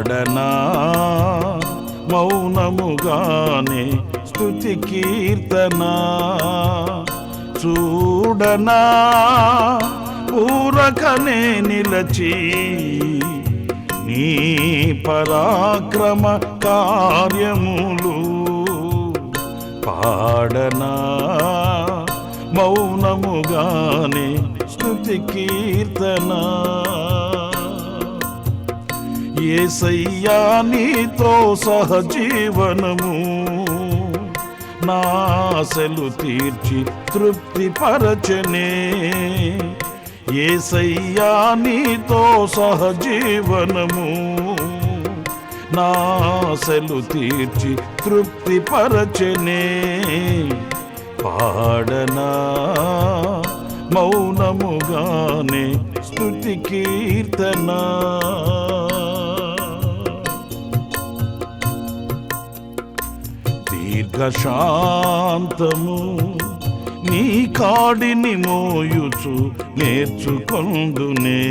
పాడనా మౌనముగానే స్తుతి కీర్తన, చూడనా ఊరకనే నిలచి నీ పరాక్రమ కార్యములు. పాడనా మౌనముగానే స్తుతి కీర్తన. యేసయ్యా నీతో సహజీవనము నాశలు తీర్చి తృప్తి పరచనే. యేసయ్యా నీతో సహజీవనము నాశలు తీర్చి తృప్తి పరచనే. పాడనా మౌనముగానే స్తుతి కీర్తన. దీర్ఘశాంతము నీ కాడిని మోయుచు నేర్చుకొందునే.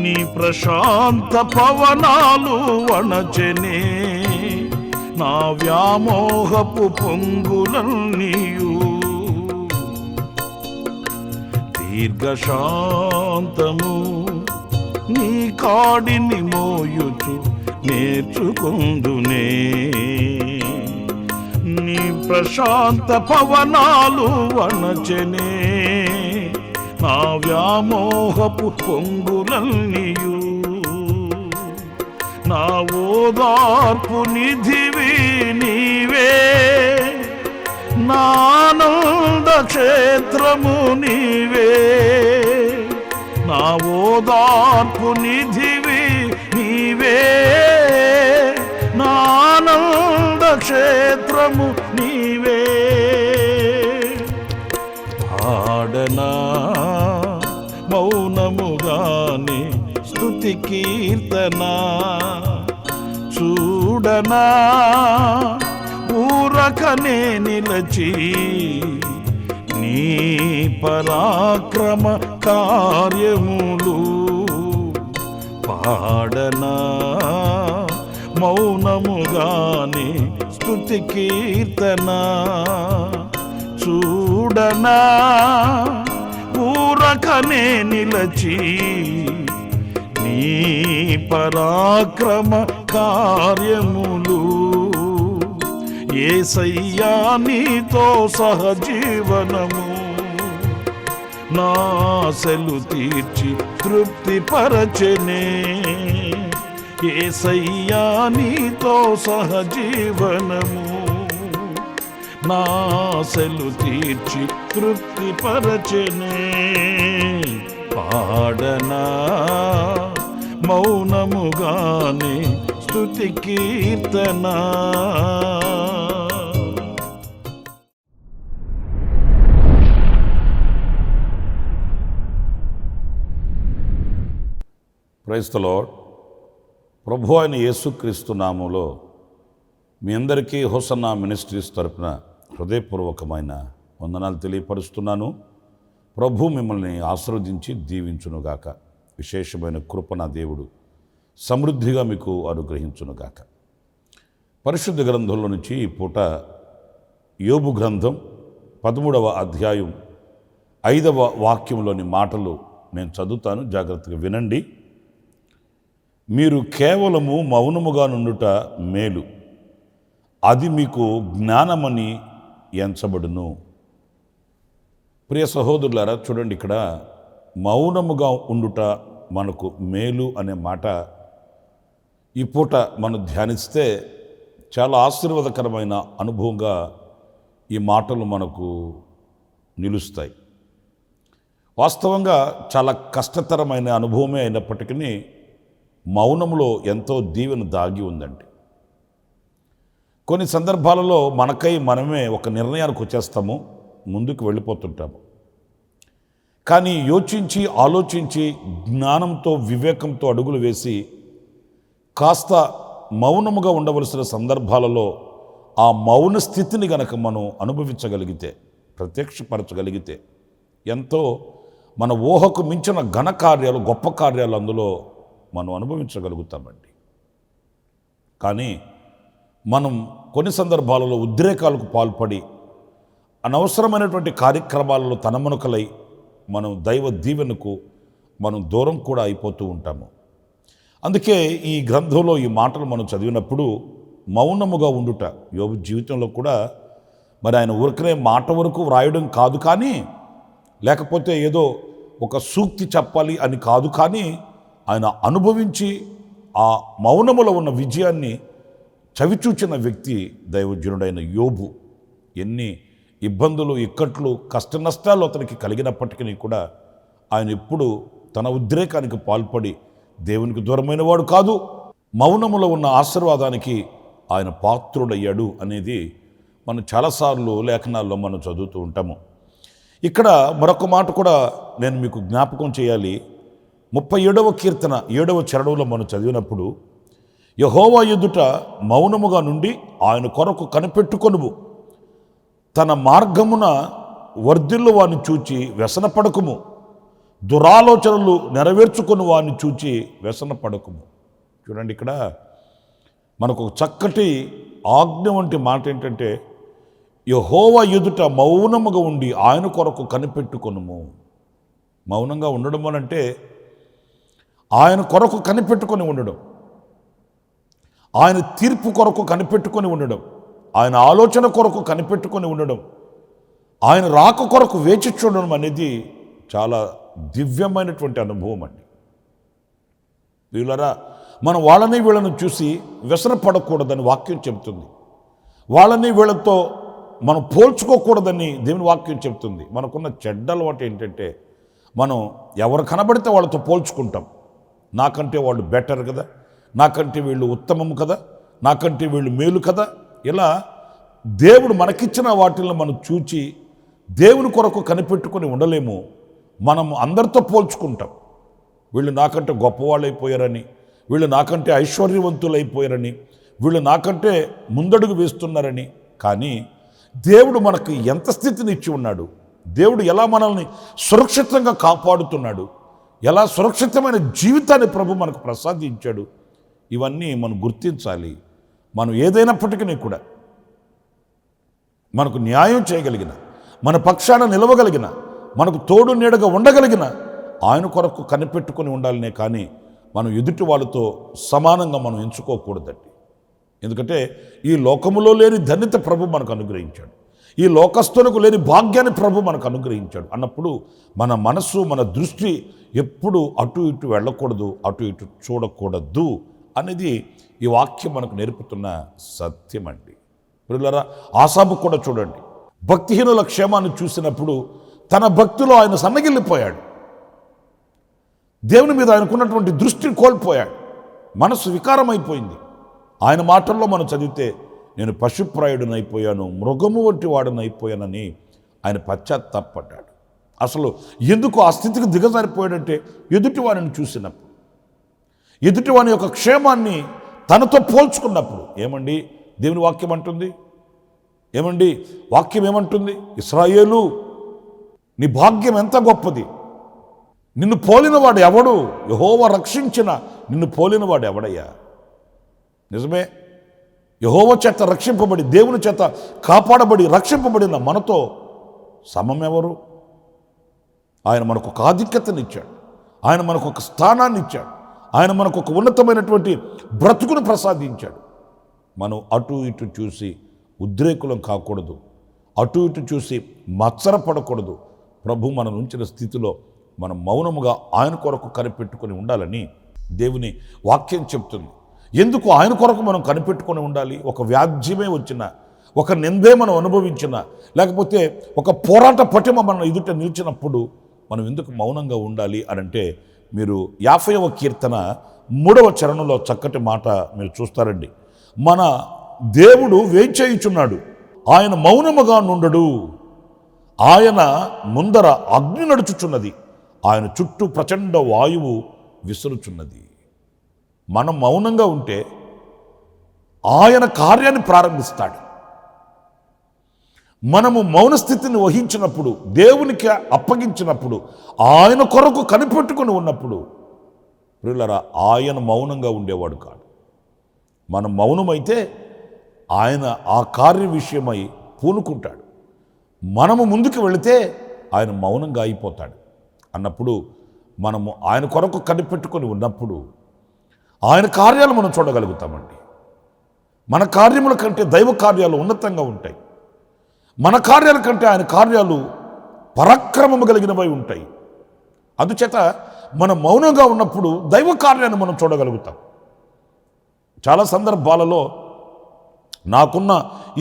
నీ ప్రశాంత పవనాలు వణచెనే నా వ్యామోహపు పొంగులన్నీయు. దీర్ఘశాంతము నీ కాడిని మోయుచు నేర్చుకొందునే. నీ ప్రశాంత పవనాలు వణచెనే నా వ్యామోహపు పొంగులన్నీయు. నా ఓదార్పు నిధివి నీవే, నా ఆనంద క్షేత్రము నీవే. నా ఓదార్పు నిధివి నీవే, నా ఆనంద క్షేత్రము నీవే. పాడనా మౌనముగానే స్తుతి కీర్తన, చూడనా ఊరకనే నిలచి నీ పరాక్రమ కార్యములు. పాడనా మౌనముగానే స్తుతి కీర్తన, చూడనా ఊరకనే నిలచి నీ పరాక్రమ కార్యములు. యేసయ్యా నీతో సహజీవనము నాశలు తీర్చి తృప్తి పరచనే. యేసయ్యా నీతో సహజీవనము నాశలు తీర్చి తృప్తి పరచనే. పాడనా మౌనముగానే స్తుతి కీర్తన. Praise the Lord. ప్రభు అయిన యేసుక్రీస్తు నామములో మీ అందరికీ హోసన్నా మినిస్ట్రీస్ తరపున హృదయపూర్వకమైన వందనాలు తెలియపరుస్తున్నాను. ప్రభు మిమ్మల్ని ఆశీర్వదించి దీవించునుగాక. విశేషమైన కృప నా దేవుడు సమృద్ధిగా మీకు అనుగ్రహించునుగాక. పరిశుద్ధ గ్రంథంలో నుంచి ఈ పూట యోబు గ్రంథం 13వ అధ్యాయం 5వ వాక్యంలోని మాటలు నేను చదువుతాను, జాగ్రత్తగా వినండి. మీరు కేవలము మౌనముగా నుండుట మేలు, అది మీకు జ్ఞానమని ఎంచబడును. ప్రియ సహోదరులారా, చూడండి, ఇక్కడ మౌనముగా ఉండుట మనకు మేలు అనే మాట ఈ పూట మనం ధ్యానిస్తే చాలా ఆశీర్వాదకరమైన అనుభవంగా ఈ మాటలు మనకు నిలుస్తాయి. వాస్తవంగా చాలా కష్టతరమైన అనుభవమే అయినప్పటికీ మౌనంలో ఎంతో దీవెన దాగి ఉందండి. కొన్ని సందర్భాలలో మనకై మనమే ఒక నిర్ణయానికి వచ్చేస్తాము, ముందుకు వెళ్ళిపోతుంటాము. కానీ యోచించి ఆలోచించి జ్ఞానంతో వివేకంతో అడుగులు వేసి కాస్త మౌనముగా ఉండవలసిన సందర్భాలలో ఆ మౌన స్థితిని గనక మనం అనుభవించగలిగితే, ప్రత్యక్షపరచగలిగితే ఎంతో మన ఊహకు మించిన ఘనకార్యాలు, గొప్ప కార్యాలు అందులో మనం అనుభవించగలుగుతామండి. కానీ మనం కొన్ని సందర్భాలలో ఉద్రేకాలకు పాల్పడి అనవసరమైనటువంటి కార్యక్రమాలలో తనమునకలై మనం దైవ దీవెనకు మనం దూరం కూడా అయిపోతూ ఉంటాము. అందుకే ఈ గ్రంథంలో ఈ మాటలు మనం చదివినప్పుడు మౌనముగా ఉండుట, యోబు జీవితంలో కూడా మరి ఆయన ఊరికనే మాట వరకు వ్రాయడం కాదు, కానీ లేకపోతే ఏదో ఒక సూక్తి చెప్పాలి అని కాదు, కానీ ఆయన అనుభవించి ఆ మౌనములో ఉన్న విజయాన్ని చవిచూచిన వ్యక్తి దైవజనుడైన యోబు. ఎన్ని ఇబ్బందులు, ఇక్కట్లు, కష్ట నష్టాలు అతనికి కలిగినప్పటికీ కూడా ఆయన ఎప్పుడు తన ఉద్రేకానికి పాల్పడి దేవునికి దూరమైన వాడు కాదు, మౌనములో ఉన్న ఆశీర్వాదానికి ఆయన పాత్రుడయ్యాడు అనేది మనం చాలాసార్లు లేఖనాల్లో మనం చదువుతూ ఉంటాము. ఇక్కడ మరొక మాట కూడా నేను మీకు జ్ఞాపకం చేయాలి. 37వ కీర్తన 7వ చరణంలో మనం చదివినప్పుడు, యెహోవా ఎదుట మౌనముగా నుండి ఆయన కొరకు కనిపెట్టుకొనుము, తన మార్గమున వర్ధిల్లు వాని చూచి వ్యసనపడకుము, దురాలోచనలు నెరవేర్చుకుని వాని చూచి వ్యసనపడకుము. చూడండి, ఇక్కడ మనకు ఒక చక్కటి ఆజ్ఞ వంటి మాట ఏంటంటే, యెహోవా ఎదుట మౌనముగా ఉండి ఆయన కొరకు కనిపెట్టుకొనుము. మౌనంగా ఉండడం అనంటే ఆయన కొరకు కనిపెట్టుకొని ఉండడం, ఆయన తీర్పు కొరకు కనిపెట్టుకొని ఉండడం, ఆయన ఆలోచన కొరకు కనిపెట్టుకొని ఉండడం, ఆయన రాక కొరకు వేచి చూడడం అనేది చాలా దివ్యమైనటువంటి అనుభవం అండి. వీళ్ళరా, మనం వాళ్ళని వీళ్ళని చూసి వ్యసనపడకూడదని వాక్యం చెబుతుంది. వాళ్ళని వీళ్ళతో మనం పోల్చుకోకూడదని దేవుని వాక్యం చెబుతుంది. మనకున్న చెడ్డ అలవాటు ఏంటంటే, మనం ఎవరు కనబడితే వాళ్ళతో పోల్చుకుంటాం. నాకంటే వాళ్ళు బెటర్ కదా, నాకంటే వీళ్ళు ఉత్తమము కదా, నాకంటే వీళ్ళు మేలు కదా. ఇలా దేవుడు మనకిచ్చిన వాటిని మనం చూచి దేవుని కొరకు కనిపెట్టుకొని ఉండలేము. మనం అందరితో పోల్చుకుంటాం. వీళ్ళు నాకంటే గొప్పవాళ్ళు అయిపోయారని, వీళ్ళు నాకంటే ఐశ్వర్యవంతులైపోయారని, వీళ్ళు నాకంటే ముందడుగు వేస్తున్నారని. కానీ దేవుడు మనకు ఎంత స్థితిని ఇచ్చి ఉన్నాడు, దేవుడు ఎలా మనల్ని సురక్షితంగా కాపాడుతున్నాడు, ఎలా సురక్షితమైన జీవితాన్ని ప్రభు మనకు ప్రసాదించాడు, ఇవన్నీ మనం గుర్తించాలి. మనం ఏదైనప్పటికీ కూడా మనకు న్యాయం చేయగలిగిన, మన పక్షాన నిలవగలిగిన, మనకు తోడు నీడగా ఉండగలిగిన ఆయన కొరకు కనిపెట్టుకొని ఉండాలనే, కానీ మనం ఎదుటి వాళ్ళతో సమానంగా మనం ఎంచుకోకూడదండి. ఎందుకంటే ఈ లోకములో లేని ధన్యత ప్రభు మనకు అనుగ్రహించాడు, ఈ లోకస్తులకు లేని భాగ్యాన్ని ప్రభు మనకు అనుగ్రహించాడు అన్నప్పుడు మన మనస్సు, మన దృష్టి ఎప్పుడు అటు ఇటు వెళ్ళకూడదు, అటు ఇటు చూడకూడదు అనేది ఈ వాక్యం మనకు నేర్పుతున్న సత్యం అండి. పిల్లరా, ఆసాబు కూడా చూడండి, భక్తిహీనుల క్షేమాన్ని చూసినప్పుడు తన భక్తిలో ఆయన సన్నగిల్లిపోయాడు. దేవుని మీద ఆయనకున్నటువంటి దృష్టిని కోల్పోయాడు, మనసు వికారమైపోయింది. ఆయన మాటల్లో మనం చదివితే, నేను పశుప్రాయుడినైపోయాను, మృగము వంటి వాడినైపోయానని ఆయన పశ్చాత్తాపడ్డాడు. అసలు ఎందుకు ఆ స్థితికి దిగజారిపోయాడంటే, ఎదుటివారిని చూసినప్పుడు, ఎదుటివాని యొక్క క్షేమాన్ని తనతో పోల్చుకున్నప్పుడు. ఏమండి దేవుని వాక్యం అంటుంది, ఏమండి వాక్యం ఏమంటుంది? ఇశ్రాయేలు, నీ భాగ్యం ఎంత గొప్పది, నిన్ను పోలినవాడు ఎవడు? యెహోవా రక్షించిన నిన్ను పోలినవాడు ఎవడయ్యా? నిజమే, యెహోవా చేత రక్షింపబడి, దేవుని చేత కాపాడబడి రక్షింపబడిన మనతో సమమెవరు? ఆయన మనకు ఒక ఆధిక్యతనిచ్చాడు, ఆయన మనకు ఒక స్థానాన్ని ఇచ్చాడు, ఆయన మనకు ఒక ఉన్నతమైనటువంటి బ్రతుకును ప్రసాదించాడు. మనం అటు ఇటు చూసి ఉద్రేకులం కాకూడదు, అటు ఇటు చూసి మత్సరపడకూడదు. ప్రభు మనం ఉంచిన స్థితిలో మనం మౌనముగా ఆయన కొరకు కనిపెట్టుకొని ఉండాలని దేవుని వాక్యం చెప్తుంది. ఎందుకు ఆయన కొరకు మనం కనిపెట్టుకొని ఉండాలి? ఒక వ్యాజ్యమే వచ్చినా, ఒక నిందే మనం అనుభవించినా, లేకపోతే ఒక పోరాట పటిమ మనం ఎదుట నిలిచినప్పుడు మనం ఎందుకు మౌనంగా ఉండాలి అని అంటే, మీరు 50వ కీర్తన 3వ చరణంలో చక్కటి మాట మీరు చూస్తారండి. మన దేవుడు వేంచేయుచున్నాడు, ఆయన మౌనముగా నుండడు, ఆయన ముందర అగ్ని నడుచుచున్నది, ఆయన చుట్టూ ప్రచండ వాయువు విసురుచున్నది. మనం మౌనంగా ఉంటే ఆయన కార్యాన్ని ప్రారంభిస్తాడు. మనము మౌన స్థితిని వహించినప్పుడు, దేవునికి అప్పగించినప్పుడు, ఆయన కొరకు కనిపెట్టుకుని ఉన్నప్పుడు, ప్రియులారా, ఆయన మౌనంగా ఉండేవాడు కాదు. మనం మౌనమైతే ఆయన ఆ కార్య విషయమై పూనుకుంటాడు. మనము ముందుకు వెళితే ఆయన మౌనంగా అయిపోతాడు. అన్నప్పుడు మనము ఆయన కొరకు కనిపెట్టుకొని ఉన్నప్పుడు ఆయన కార్యాలు మనం చూడగలుగుతామండి. మన కార్యముల కంటే దైవ కార్యాలు ఉన్నతంగా ఉంటాయి. మన కార్యాల కంటే ఆయన కార్యాలు పరాక్రమము కలిగినవై ఉంటాయి. అందుచేత మనం మౌనంగా ఉన్నప్పుడు దైవ కార్యాన్ని మనం చూడగలుగుతాం. చాలా సందర్భాలలో నాకున్న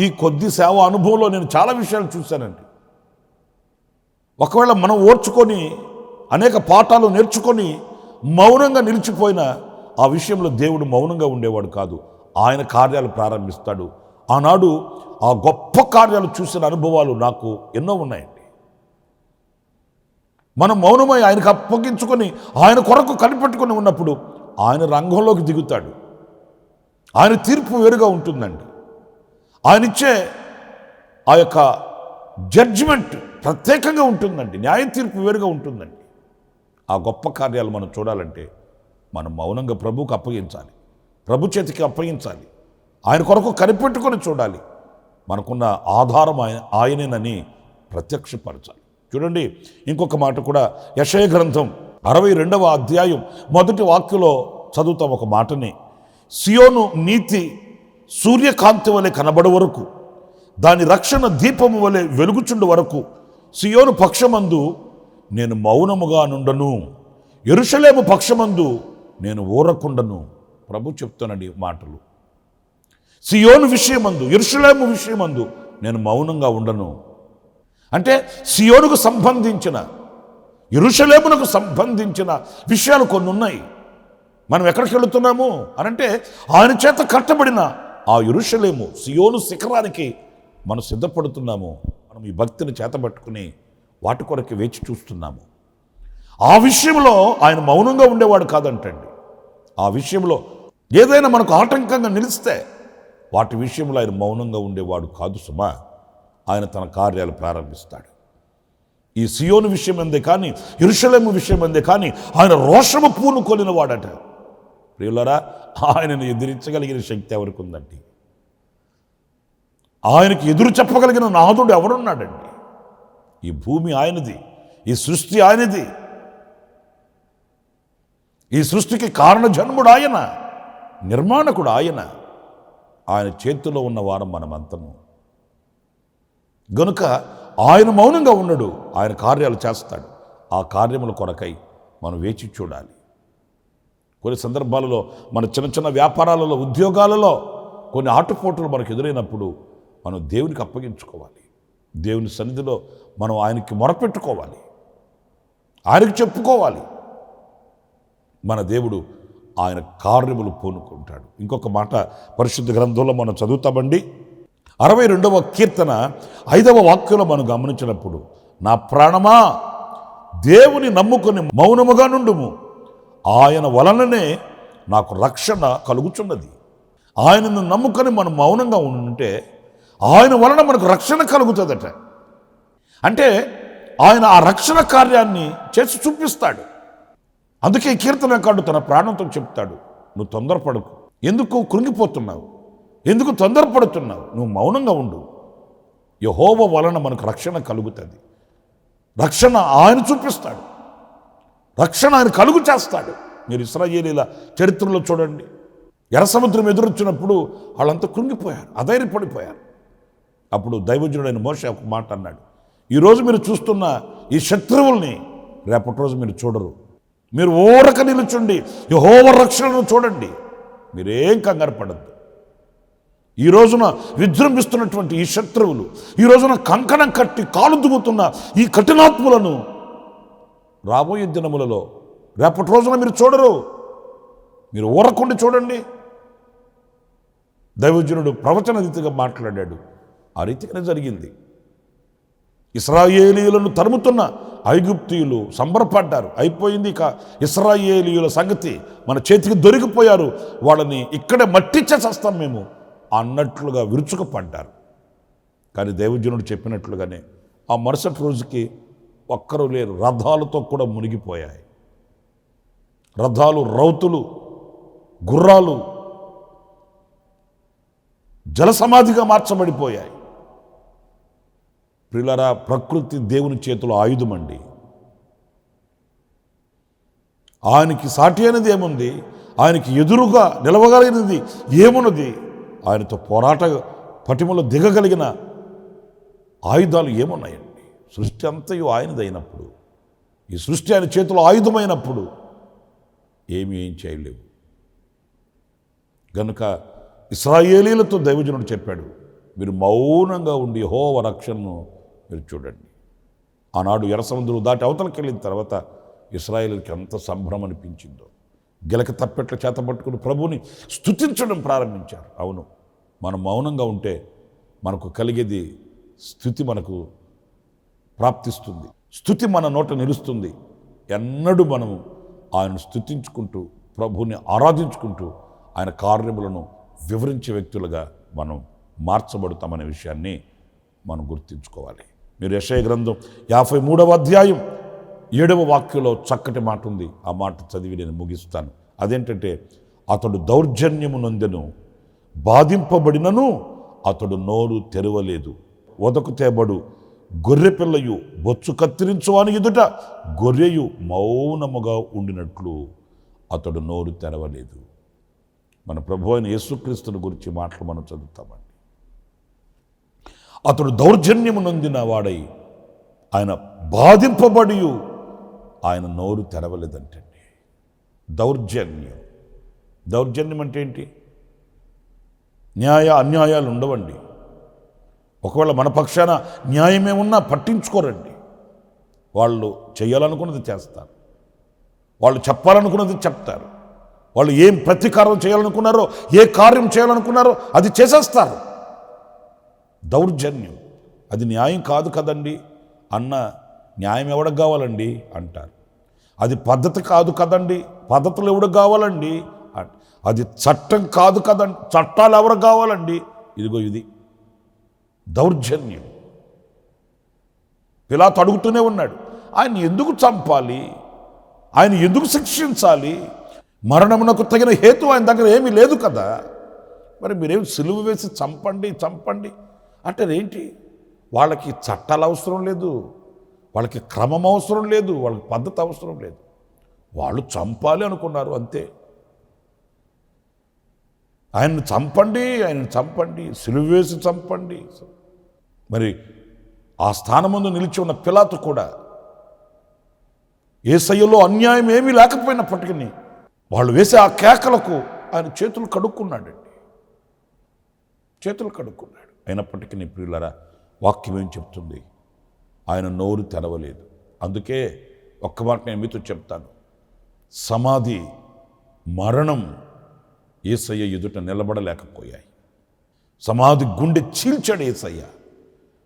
ఈ కొద్ది సేవ అనుభవంలో నేను చాలా విషయాలు చూశానండి. ఒకవేళ మనం ఓర్చుకొని అనేక పాఠాలు నేర్చుకొని మౌనంగా నిలిచిపోయిన ఆ విషయంలో దేవుడు మౌనంగా ఉండేవాడు కాదు. ఆయన కార్యాలు ప్రారంభిస్తాడు. ఆనాడు ఆ గొప్ప కార్యాలు చూసిన అనుభవాలు నాకు ఎన్నో ఉన్నాయండి. మనం మౌనమై ఆయనకు అప్పగించుకొని ఆయన కొరకు కనిపెట్టుకొని ఉన్నప్పుడు ఆయన రంగంలోకి దిగుతాడు. ఆయన తీర్పు వేరుగా ఉంటుందండి. ఆయన ఇచ్చే ఆ యొక్క జడ్జిమెంట్ ప్రత్యేకంగా ఉంటుందండి. న్యాయ తీర్పు వేరుగా ఉంటుందండి. ఆ గొప్ప కార్యాలు మనం చూడాలంటే మనం మౌనంగా ప్రభువుకు అప్పగించాలి, ప్రభు చేతికి అప్పగించాలి, ఆయన కొరకు కనిపెట్టుకొని చూడాలి. మనకున్న ఆధారం ఆయనేనని ప్రత్యక్షపరచాలి. చూడండి, ఇంకొక మాట కూడా యెషయా గ్రంథం 62వ అధ్యాయం 1వ వాక్యంలో చదువుతాం ఒక మాటని. సియోను నీతి సూర్యకాంతి వలె కనబడు వరకు, దాని రక్షణ దీపము వలె వెలుగుచుండు వరకు సియోను పక్షమందు నేను మౌనముగా నుండను, యెరూషలేము పక్షమందు నేను ఊరకుండను. ప్రభు చెప్తానండి మాటలు. సియోను విషయమందు, యెరూషలేము విషయమందు నేను మౌనంగా ఉండను. అంటే సియోనుకు సంబంధించిన, యెరూషలేమునకు సంబంధించిన విషయాలు కొన్ని ఉన్నాయి. మనం ఎక్కడికి వెళుతున్నాము అనంటే ఆయన చేత కట్టబడిన ఆ యెరూషలేము సియోను శిఖరానికి మనం సిద్ధపడుతున్నాము. మనం ఈ భక్తిని చేతబట్టుకుని వాటి కొరకు వేచి చూస్తున్నాము. ఆ విషయంలో ఆయన మౌనంగా ఉండేవాడు కాదంటండి. ఆ విషయంలో ఏదైనా మనకు ఆటంకంగా నిలిస్తే వాటి విషయంలో ఆయన మౌనంగా ఉండేవాడు కాదు సుమా. ఆయన తన కార్యాలు ప్రారంభిస్తాడు. ఈ సియోను విషయం అందే కానీ, యెరూషలేము విషయం అందే కానీ ఆయన రోషము పూనుకొనిన వాడట. ప్రియులారా, ఆయనను ఎదిరించగలిగిన శక్తి ఎవరికి ఉందండి? ఆయనకి ఎదురు చెప్పగలిగిన నాథుడు ఎవరున్నాడండి? ఈ భూమి ఆయనది, ఈ సృష్టి ఆయనది, ఈ సృష్టికి కారణ జన్ముడు ఆయన, నిర్మాణకుడు ఆయన. ఆయన చేతిలో ఉన్న వారం మనమంతము. గనుక ఆయన మౌనంగా ఉండడు, ఆయన కార్యాలు చేస్తాడు. ఆ కార్యముల కొరకై మనం వేచి చూడాలి. కొన్ని సందర్భాలలో మన చిన్న చిన్న వ్యాపారాలలో, ఉద్యోగాలలో కొన్ని ఆటుపోటులు మనకు ఎదురైనప్పుడు మనం దేవునికి అప్పగించుకోవాలి. దేవుని సన్నిధిలో మనం ఆయనకి మొరపెట్టుకోవాలి, ఆయనకు చెప్పుకోవాలి. మన దేవుడు ఆయన కార్యములు పూనుకుంటాడు. ఇంకొక మాట పరిశుద్ధ గ్రంథంలో మనం చదువుతామండి. 62వ కీర్తన 5వ వాక్యంలో మనం గమనించినప్పుడు, నా ప్రాణమా దేవుని నమ్ముకొని మౌనముగా నుండుము, ఆయన వలననే నాకు రక్షణ కలుగుచున్నది. ఆయనను నమ్ముకొని మనం మౌనంగా ఉంటే ఆయన వలన మనకు రక్షణ కలుగుతుందట. అంటే ఆయన ఆ రక్షణ కార్యాన్ని చేసి చూపిస్తాడు. అందుకే ఈ కీర్తనకారుడు తన ప్రాణంతో చెప్తాడు, నువ్వు తొందరపడకు, ఎందుకు కృంగిపోతున్నావు, ఎందుకు తొందరపడుతున్నావు, నువ్వు మౌనంగా ఉండు. యెహోవా వలన మనకు రక్షణ కలుగుతుంది. రక్షణ ఆయన చూపిస్తాడు, రక్షణ ఆయన కలుగు చేస్తాడు. మీరు ఇశ్రాయేలీల చరిత్రలో చూడండి, ఎర్ర సముద్రం ఎదురొచ్చినప్పుడు వాళ్ళంతా కృంగిపోయారు, అధైర్యపడిపోయారు. అప్పుడు దైవజనుడైన మోషే ఒక మాట అన్నాడు, ఈరోజు మీరు చూస్తున్న ఈ శత్రువుల్ని రేపటి రోజు మీరు చూడరు. మీరు ఊరక నిలుచుండి యెహోవా రక్షణను చూడండి, మీరేం కంగారు పడద్దు. ఈ రోజున విజృంభిస్తున్నటువంటి ఈ శత్రువులు, ఈ రోజున కంకణం కట్టి కాలు దుమ్ముతున్న ఈ కఠినాత్ములను రాబోయే దినములలో రేపటి రోజున మీరు చూడరు. మీరు ఊరకుండి చూడండి. దైవజనుడు ప్రవచన రీతిగా మాట్లాడాడు. ఆ రీతిగానే జరిగింది. ఇశ్రాయేలీయులను తరుముతున్న ఐగుప్తీయులు సంబరపడ్డారు. అయిపోయింది, ఇక ఇశ్రాయేలీయుల సంగతి మన చేతికి దొరికిపోయారు, వాళ్ళని ఇక్కడే మట్టిచ్చేసేస్తాం మేము అన్నట్లుగా విరుచుకుపడ్డారు. కానీ దైవజనుడు చెప్పినట్లుగానే ఆ మరుసటి రోజుకి ఒక్కరు లేరు, రథాలతో కూడా మునిగిపోయాయి. రథాలు, రౌతులు, గుర్రాలు జలసమాధిగా మార్చబడిపోయాయి. ప్రియులారా, ప్రకృతి దేవుని చేతిలో ఆయుధమండి. ఆయనకి సాటి అనేది ఏముంది? ఆయనకి ఎదురుగా నిలవగలిగినది ఏమున్నది? ఆయనతో పోరాట పటిమలో దిగగలిగిన ఆయుధాలు ఏమున్నాయండి? సృష్టి అంతయు ఆయనదైనప్పుడు, ఈ సృష్టి ఆయన చేతిలో ఆయుధమైనప్పుడు ఏం చేయలేవు. గనుక ఇశ్రాయేలీలతో దైవజనుడు చెప్పాడు, మీరు మౌనంగా ఉండి యెహోవా రక్షణను మీరు చూడండి. ఆనాడు ఎర్ర సముద్రం దాటి అవతలకి వెళ్ళిన తర్వాత ఇశ్రాయేలుకి ఎంత సంభ్రమం అనిపించిందో. గిలక తప్పెట్ల చేత పట్టుకుని ప్రభువుని స్తుతించడం ప్రారంభించారు. అవును, మనం మౌనంగా ఉంటే మనకు కలిగేది స్తుతి మనకు ప్రాప్తిస్తుంది. స్తుతి మన నోట నిలుస్తుంది. ఎన్నడూ మనము ఆయన స్తుతించుకుంటూ, ప్రభువుని ఆరాధించుకుంటూ ఆయన కార్యములను వివరించే వ్యక్తులుగా మనం మార్చబడతామనే విషయాన్ని మనం గుర్తుంచుకోవాలి. మీరు యెషయా గ్రంథం 53వ అధ్యాయం 7వ వాక్యంలో చక్కటి మాట ఉంది. ఆ మాట చదివి నేను ముగిస్తాను. అదేంటంటే, అతడు దౌర్జన్యము నొందెను, బాధింపబడినను అతడు నోరు తెరవలేదు. వదకు తేబడు గొర్రెపిల్లయు బొచ్చు కత్తిరించువాని ఎదుట గొర్రెయు మౌనముగా ఉండినట్లు అతడు నోరు తెరవలేదు. మన ప్రభు అయిన యేసుక్రీస్తుని గురించి మాటలు మనం చదువుతామండి. అతడు దౌర్జన్యము నొందిన వాడై ఆయన బాధింపబడి ఆయన నోరు తెరవలేదంటండి. దౌర్జన్యం అంటే ఏంటి? న్యాయ అన్యాయాలు ఉండవండి. ఒకవేళ మన పక్షాన న్యాయమే ఉన్నా పట్టించుకోరండి. వాళ్ళు చేయాలనుకున్నది చేస్తారు, వాళ్ళు చెప్పాలనుకున్నది చెప్తారు, వాళ్ళు ఏం ప్రతీకారం చేయాలనుకున్నారో, ఏ కార్యం చేయాలనుకున్నారో అది చేసేస్తారు. దౌర్జన్యం అది న్యాయం కాదు కదండి అన్న, న్యాయం ఎవడికి కావాలండి అంటారు. అది పద్ధతి కాదు కదండి, పద్ధతులు ఎవడికి కావాలండి? అది చట్టం కాదు కదండి, చట్టాలు ఎవరికి కావాలండి? ఇదిగో ఇది దౌర్జన్యం. పిలాతు అడుగుతూనే ఉన్నాడు, ఆయన ఎందుకు చంపాలి? ఆయన ఎందుకు శిక్షించాలి? మరణమునకు తగిన హేతు ఆయన దగ్గర ఏమీ లేదు కదా, మరి మీరేమి సిలువ వేసి చంపండి అంటే ఏంటి? వాళ్ళకి చట్టాలు అవసరం లేదు, వాళ్ళకి క్రమం అవసరం లేదు, వాళ్ళకి పద్ధతి అవసరం లేదు. వాళ్ళు చంపాలి అనుకున్నారు అంతే. ఆయన్ని చంపండి, సిలువ వేసి చంపండి. మరి ఆ స్థానం ముందు నిలిచి ఉన్న పిలాతు కూడా యేసయ్యలో అన్యాయం ఏమీ లేకపోయినప్పటికీ వాళ్ళు వేసే ఆ కేకలకు ఆయన చేతులు కడుక్కున్నాడు. అయినప్పటికీ ప్రియులారా, వాక్యం ఏం చెప్తుంది? ఆయన నోరు తెరవలేదు. అందుకే ఒక్క మాట నేను మీతో చెప్తాను, సమాధి, మరణం యేసయ్య ఎదుట నిలబడలేకపోయాయి. సమాధి గుండె చీల్చాడు యేసయ్య,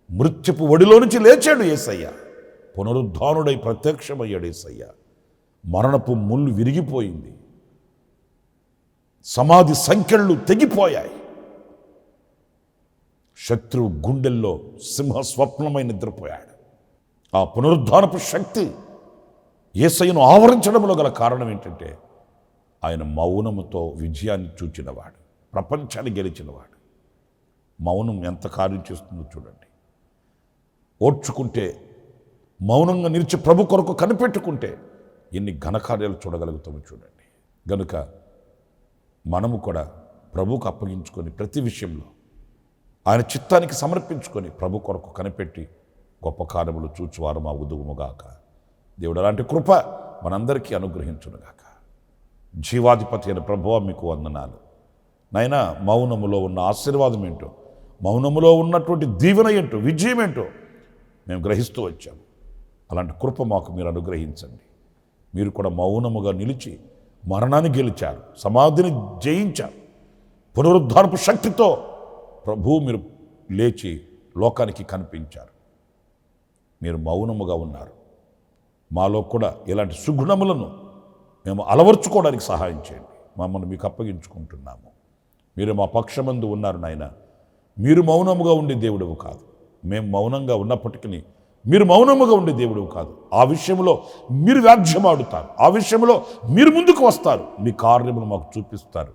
మృత్యుపు ఒడిలో నుంచి లేచాడు యేసయ్య, పునరుద్ధానుడై ప్రత్యక్షమయ్యాడు యేసయ్య. మరణపు ముళ్ళు విరిగిపోయింది, సమాధి సంఖ్యలు తెగిపోయాయి. శత్రువు గుండెల్లో సింహ స్వప్నమై నిద్రపోయాడు. ఆ పునరుద్ధానపు శక్తి యేసయ్యను ఆవరించడంలో గల కారణం ఏంటంటే, ఆయన మౌనముతో విజయాన్ని చూచినవాడు, ప్రపంచాన్ని గెలిచినవాడు. మౌనం ఎంత కార్యం చేస్తుందో చూడండి. ఓర్చుకుంటే, మౌనంగా నిలిచి ప్రభు కొరకు కనిపెట్టుకుంటే ఎన్ని ఘనకార్యాలు చూడగలుగుతామో చూడండి. గనుక మనము కూడా ప్రభువుకు అప్పగించుకొని, ప్రతి విషయంలో ఆయన చిత్తానికి సమర్పించుకొని ప్రభు కొరకు కనిపెట్టి గొప్ప కార్యములు చూచువారు మా ఉదుగుముగాక. దేవుడు అలాంటి కృప మనందరికీ అనుగ్రహించునుగాక. జీవాధిపతి అయిన ప్రభువా, మీకు వందనాలు నాయనా. మౌనములో ఉన్న ఆశీర్వాదం ఏంటో, మౌనములో ఉన్నటువంటి దీవెన ఏంటో, విజయం ఏంటో మేము గ్రహిస్తూ వచ్చాము. అలాంటి కృప మాకు మీరు అనుగ్రహించండి. మీరు కూడా మౌనముగా నిలిచి మరణాన్ని గెలిచారు, సమాధిని జయించారు. పునరుద్ధారపు శక్తితో ప్రభువు మీరు లేచి లోకానికి కనిపించారు. మీరు మౌనముగా ఉన్నారు. మాలో కూడా ఇలాంటి సుగుణములను మేము అలవర్చుకోవడానికి సహాయం చేయండి. మమ్మల్ని మీకు అప్పగించుకుంటున్నాము. మీరు మా పక్షమందు ఉన్నారు నాయన. మీరు మౌనముగా ఉండే దేవుడవు కాదు. మేము మౌనంగా ఉన్నప్పటికీ మీరు మౌనముగా ఉండే దేవుడు కాదు. ఆ విషయంలో మీరు వ్యాజ్యమాడుతారు, ఆ విషయంలో మీరు ముందుకు వస్తారు, మీ కార్యములు మాకు చూపిస్తారు.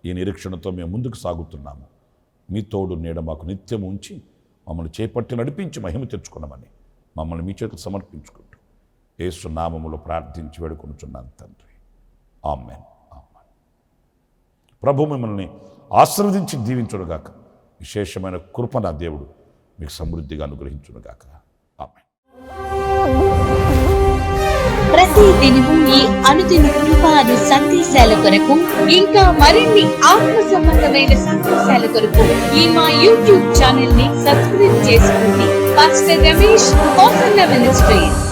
ఈ నిరీక్షణతో మేము ముందుకు సాగుతున్నాము. మీ తోడు నీడ మాకు నిత్యం ఉంచి మమ్మల్ని చేపట్టి నడిపించి మహిమ తెచ్చుకున్నామని మమ్మల్ని మీ చేతులు సమర్పించుకుంటూ యేసు నామములో ప్రార్థించి వేడుకొనుచున్నాను తండ్రి. ఆమేన్. ఆమేన్. ప్రభు మిమ్మల్ని ఆశీర్వదించి దీవించునుగాక. విశేషమైన కృప నా దేవుడు మీకు సమృద్ధిగా అనుగ్రహించునుగాక. ఆమేన్. ప్రతి దినము ఈ అనుదిన కృపాను సందేశాల కొరకు ఇంకా మరిన్ని ఆత్మ సంబంధమైన సందేశాల కొరకు ఈ మా యూట్యూబ్ ఛానల్ ని సబ్స్క్రైబ్ చేసుకోండి. Pastor Ramesh Kosanna ministries.